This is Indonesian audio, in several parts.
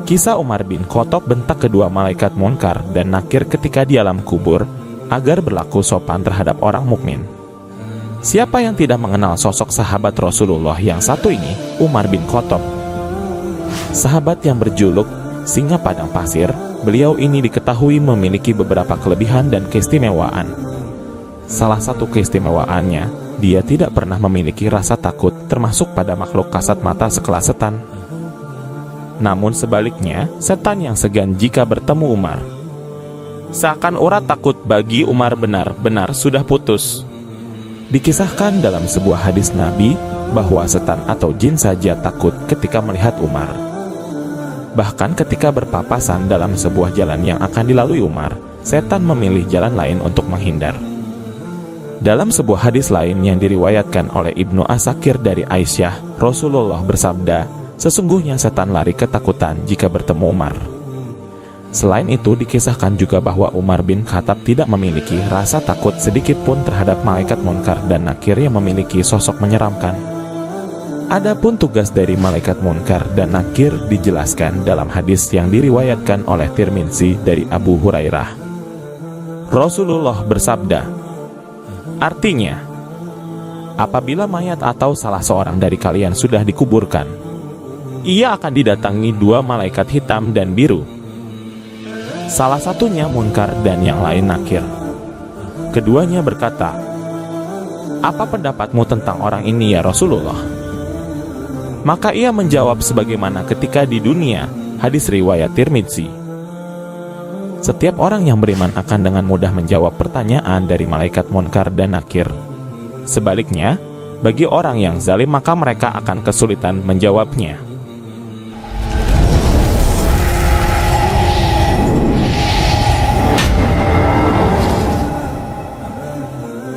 Kisah Umar bin Khattab bentak kedua malaikat Munkar dan Nakir ketika di alam kubur agar berlaku sopan terhadap orang mukmin. Siapa yang tidak mengenal sosok sahabat Rasulullah yang satu ini, Umar bin Khattab? Sahabat yang berjuluk Singa Padang Pasir, beliau ini diketahui memiliki beberapa kelebihan dan keistimewaan. Salah satu keistimewaannya, dia tidak pernah memiliki rasa takut termasuk pada makhluk kasat mata sekelas setan. Namun sebaliknya, setan yang segan jika bertemu Umar. Seakan urat takut bagi Umar benar-benar sudah putus. Dikisahkan dalam sebuah hadis Nabi bahwa setan atau jin saja takut ketika melihat Umar. Bahkan ketika berpapasan dalam sebuah jalan yang akan dilalui Umar, setan memilih jalan lain untuk menghindar. Dalam sebuah hadis lain yang diriwayatkan oleh Ibnu Asakir dari Aisyah, Rasulullah bersabda, sesungguhnya setan lari ketakutan jika bertemu Umar. Selain itu, dikisahkan juga bahwa Umar bin Khattab tidak memiliki rasa takut sedikit pun terhadap malaikat Munkar dan Nakir yang memiliki sosok menyeramkan. Adapun tugas dari malaikat Munkar dan Nakir dijelaskan dalam hadis yang diriwayatkan oleh Tirmidzi dari Abu Hurairah. Rasulullah bersabda, artinya, apabila mayat atau salah seorang dari kalian sudah dikuburkan, ia akan didatangi dua malaikat hitam dan biru. Salah satunya Munkar dan yang lain Nakir. Keduanya berkata, apa pendapatmu tentang orang ini ya Rasulullah? Maka ia menjawab sebagaimana ketika di dunia, hadis riwayat Tirmidzi. Setiap orang yang beriman akan dengan mudah menjawab pertanyaan dari malaikat Munkar dan Nakir. Sebaliknya, bagi orang yang zalim maka mereka akan kesulitan menjawabnya.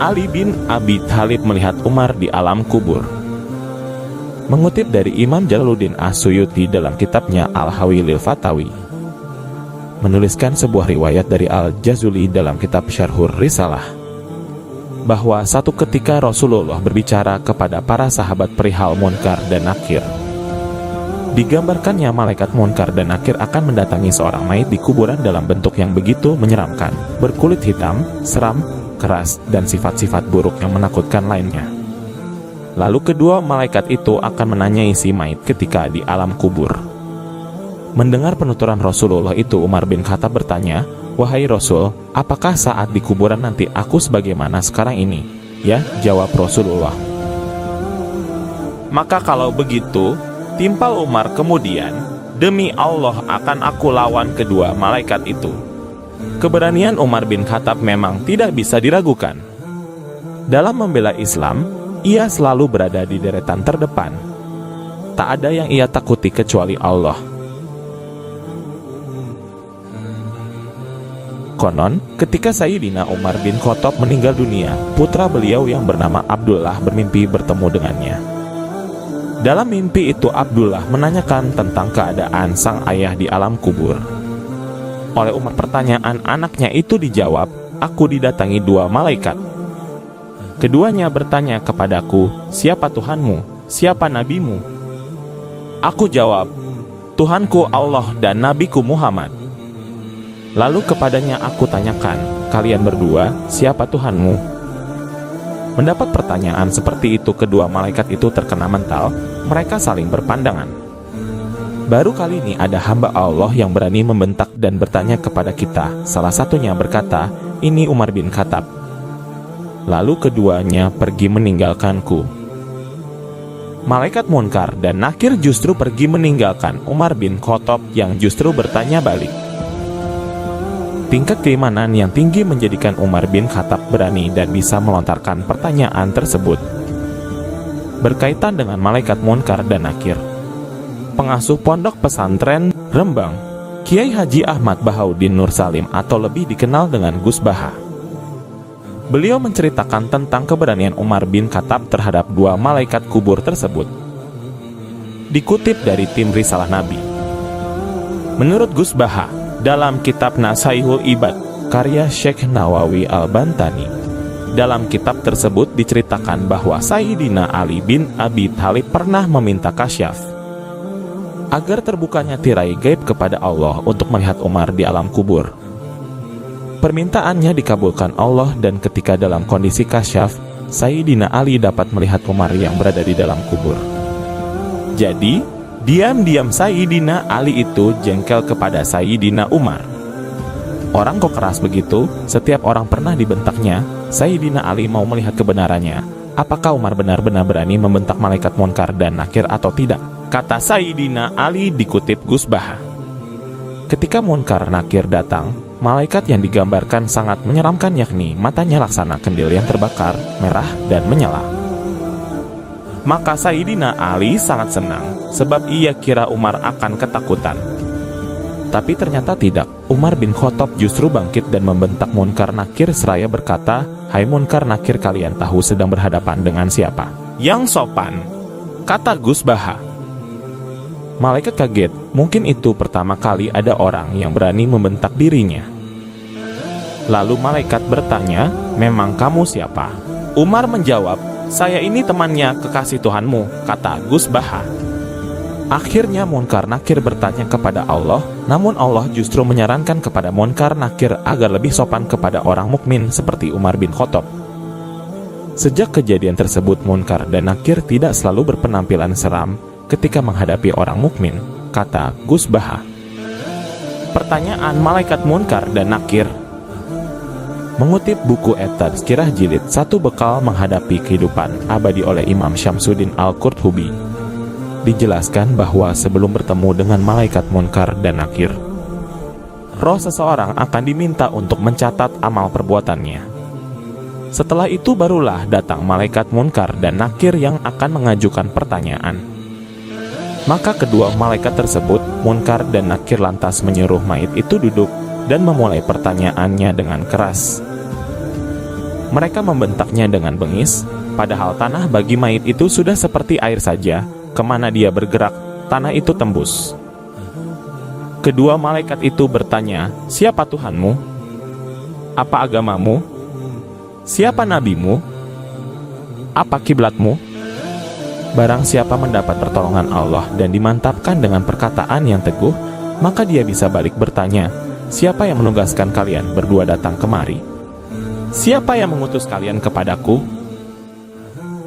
Ali bin Abi Thalib melihat Umar di alam kubur. Mengutip dari Imam Jalaluddin As-Suyuti dalam kitabnya Al-Hawi lil Fatawi, menuliskan sebuah riwayat dari Al-Jazuli dalam kitab Syarhur Risalah, bahwa satu ketika Rasulullah berbicara kepada para sahabat perihal Munkar dan Nakir. Digambarkannya malaikat Munkar dan Nakir akan mendatangi seorang mayit di kuburan dalam bentuk yang begitu menyeramkan, berkulit hitam, seram, keras, dan sifat-sifat buruk yang menakutkan lainnya. Lalu kedua malaikat itu akan menanyai si mayit ketika di alam kubur. Mendengar penuturan Rasulullah itu, Umar bin Khattab bertanya, wahai Rasul, apakah saat di kuburan nanti aku sebagaimana sekarang ini? Ya, jawab Rasulullah. Maka kalau begitu, timpal Umar kemudian, demi Allah akan aku lawan kedua malaikat itu. Keberanian Umar bin Khattab memang tidak bisa diragukan. Dalam membela Islam, ia selalu berada di deretan terdepan. Tak ada yang ia takuti kecuali Allah. Konon, ketika Sayyidina Umar bin Khattab meninggal dunia, putra beliau yang bernama Abdullah bermimpi bertemu dengannya. Dalam mimpi itu Abdullah menanyakan tentang keadaan sang ayah di alam kubur. Oleh Umar pertanyaan anaknya itu dijawab, aku didatangi dua malaikat. Keduanya bertanya kepadaku, siapa Tuhanmu? Siapa nabimu? Aku jawab, Tuhanku Allah dan nabiku Muhammad. Lalu kepadanya aku tanyakan, kalian berdua, siapa Tuhanmu? Mendapat pertanyaan seperti itu, kedua malaikat itu terkena mental, mereka saling berpandangan. Baru kali ini ada hamba Allah yang berani membentak dan bertanya kepada kita. Salah satunya berkata, ini Umar bin Khattab. Lalu keduanya pergi meninggalkanku. Malaikat Munkar dan Nakir justru pergi meninggalkan Umar bin Khattab yang justru bertanya balik. Tingkat keimanan yang tinggi menjadikan Umar bin Khattab berani dan bisa melontarkan pertanyaan tersebut. Berkaitan dengan malaikat Munkar dan Nakir, pengasuh pondok pesantren Rembang, Kiai Haji Ahmad Bahauddin Nur Salim atau lebih dikenal dengan Gus Baha. Beliau menceritakan tentang keberanian Umar bin Khattab terhadap dua malaikat kubur tersebut. Dikutip dari tim Risalah Nabi. Menurut Gus Baha, dalam kitab Nasaihul Ibad, karya Syekh Nawawi Al-Bantani, dalam kitab tersebut diceritakan bahwa Sayyidina Ali bin Abi Thalib pernah meminta kasyaf. agar terbukanya tirai gaib kepada Allah untuk melihat Umar di alam kubur. Permintaannya dikabulkan Allah, dan ketika dalam kondisi kasyaf, Sayyidina Ali dapat melihat Umar yang berada di dalam kubur. Jadi, diam-diam Sayyidina Ali itu jengkel kepada Sayyidina Umar. Orang kok keras begitu? Setiap orang pernah dibentaknya. Sayyidina Ali mau melihat kebenarannya. Apakah Umar benar-benar berani membentak malaikat Munkar dan Nakir atau tidak? Kata Sayyidina Ali dikutip Gus Baha. Ketika Munkar Nakir datang, malaikat yang digambarkan sangat menyeramkan, yakni matanya laksana kendil yang terbakar, merah dan menyala. Maka Sayyidina Ali sangat senang, sebab ia kira Umar akan ketakutan. Tapi ternyata tidak. Umar bin Khattab justru bangkit dan membentak Munkar Nakir seraya berkata, "Hai Munkar Nakir, kalian tahu sedang berhadapan dengan siapa?" "Yang sopan," kata Gus Baha. Malaikat kaget, mungkin itu pertama kali ada orang yang berani membentak dirinya. Lalu malaikat bertanya, "Memang kamu siapa?" Umar menjawab, "Saya ini temannya kekasih Tuhanmu," kata Gus Baha. Akhirnya Munkar Nakir bertanya kepada Allah, namun Allah justru menyarankan kepada Munkar Nakir agar lebih sopan kepada orang mukmin seperti Umar bin Khattab. Sejak kejadian tersebut, Munkar dan Nakir tidak selalu berpenampilan seram ketika menghadapi orang mukmin, kata Gus Baha. Pertanyaan malaikat Munkar dan Nakir. Mengutip buku At-Tazkirah Jilid 1 Bekal Menghadapi Kehidupan Abadi oleh Imam Syamsuddin Al-Qurtubi, dijelaskan bahwa sebelum bertemu dengan malaikat Munkar dan Nakir, roh seseorang akan diminta untuk mencatat amal perbuatannya. Setelah itu barulah datang malaikat Munkar dan Nakir yang akan mengajukan pertanyaan. Maka kedua malaikat tersebut, Munkar dan Nakir, lantas menyuruh mayit itu duduk dan memulai pertanyaannya dengan keras. Mereka membentaknya dengan bengis, padahal tanah bagi mayit itu sudah seperti air saja. Kemana dia bergerak, tanah itu tembus. Kedua malaikat itu bertanya, "Siapa Tuhanmu? Apa agamamu? Siapa nabimu? Apa kiblatmu?" Barang siapa mendapat pertolongan Allah dan dimantapkan dengan perkataan yang teguh, maka dia bisa balik bertanya, "Siapa yang menugaskan kalian berdua datang kemari? Siapa yang mengutus kalian kepadaku?"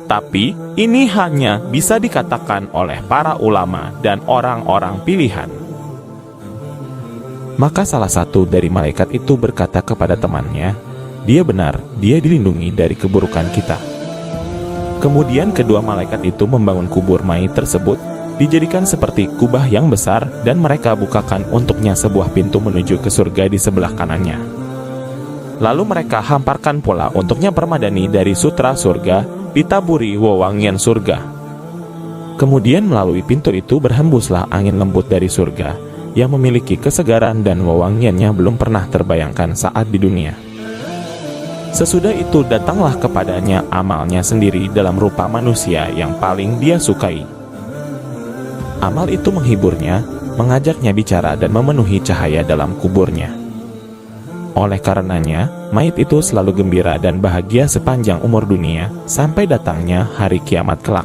Tapi ini hanya bisa dikatakan oleh para ulama dan orang-orang pilihan. Maka salah satu dari malaikat itu berkata kepada temannya, "Dia benar, dia dilindungi dari keburukan kita." Kemudian kedua malaikat itu membangun kubur mayit tersebut, dijadikan seperti kubah yang besar, dan mereka bukakan untuknya sebuah pintu menuju ke surga di sebelah kanannya. Lalu mereka hamparkan pula untuknya permadani dari sutra surga, ditaburi wewangian surga. Kemudian melalui pintu itu berhembuslah angin lembut dari surga, yang memiliki kesegaran dan wewangiannya belum pernah terbayangkan saat di dunia. Sesudah itu datanglah kepadanya amalnya sendiri dalam rupa manusia yang paling dia sukai. Amal itu menghiburnya, mengajaknya bicara dan memenuhi cahaya dalam kuburnya. Oleh karenanya, mayit itu selalu gembira dan bahagia sepanjang umur dunia sampai datangnya hari kiamat kelak.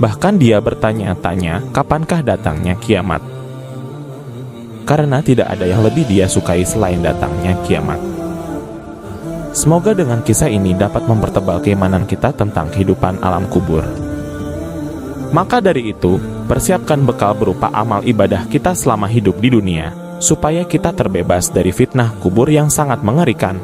Bahkan dia bertanya-tanya kapankah datangnya kiamat, karena tidak ada yang lebih dia sukai selain datangnya kiamat. Semoga dengan kisah ini dapat mempertebal keimanan kita tentang kehidupan alam kubur. Maka dari itu, persiapkan bekal berupa amal ibadah kita selama hidup di dunia, supaya kita terbebas dari fitnah kubur yang sangat mengerikan.